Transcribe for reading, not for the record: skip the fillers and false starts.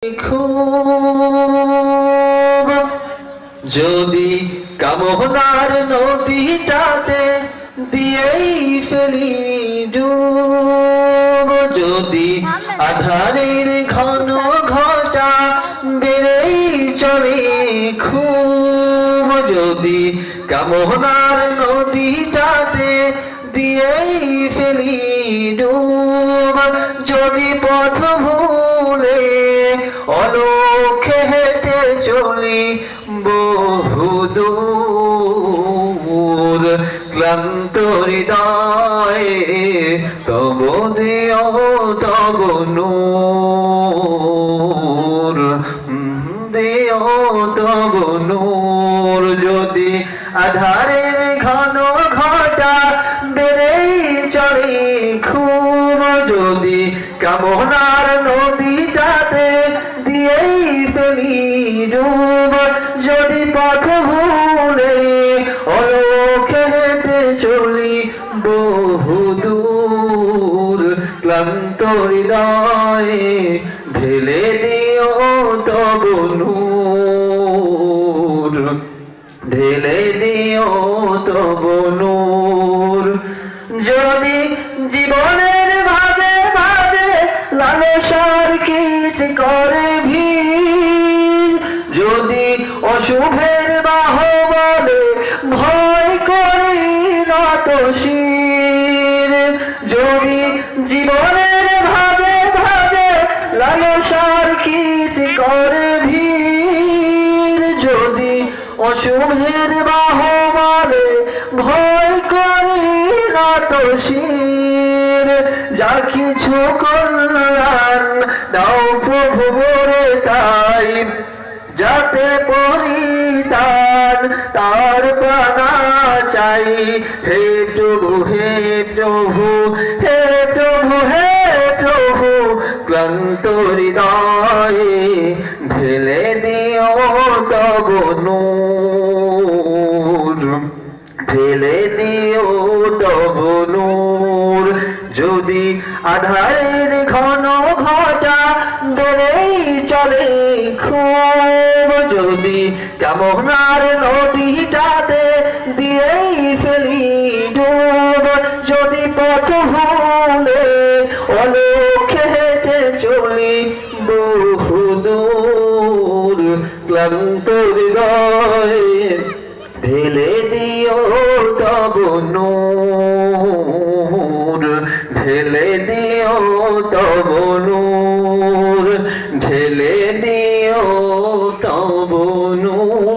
খুব যদি কামনার নদীটাতে দিয়েই ফেলি ডুব, যদি আধারের ঘন ঘটা বেড়েই চলে খুব, যদি কামনার নদীটাতে দিয়েই ফেলি ডুব, যদি পথ ভুলে অলক্ষ্যে হেঁটে চলি বহুদূর, ক্লান্ত হৃদয়ে তব দেও তব নূর, দেও তব নূর, যদি আধারের ঘন ঘটা বেড়েই চলে খুব, যদি কামনার নদীটাতে দিয়েই ফেলি ডুব, যদি পথ ভুলে অলক্ষ্যে হেঁটে চলি বহুদূর, ক্লান্ত হৃদয়ে ঢেলে দিও তব নূর, ঢেলে দিও তব নূর, যদি জীবনের ভাগে ভাগে লালসার কীট করে ভিড়, যদি অশুভের বাহুবলে ভয় করি নত শির, যদি জীবনের ভাগে ভাগে লালসার কীট করে ভিড়, যদি অশুভের বাহুবলে ভয় করি নত শির, যা কিছু কল্যাণ দাও প্রভু মোরে তাই, যাতে পরিত্রাণ তার পানা চাই, হে প্রভু হে প্রভু হে প্রভু হে প্রভু, ক্লান্ত হৃদয়ে ঢেলে দিও তব নূর, ঢেলে দিও তব নূর, যদি আধারের ঘন ঘটা বেড়েই চলে খুব, যদি কামনার নদীটাতে দিয়েই ফেলি ডুব, যদি পথ ভুলে অলক্ষ্যে হেঁটে চলি বহুদূর, ক্লান্ত হৃদয়ে ঢেলে দিও তব নূর, ঢেলে দিও তব নূর, ঢেলে দিও তব নূর।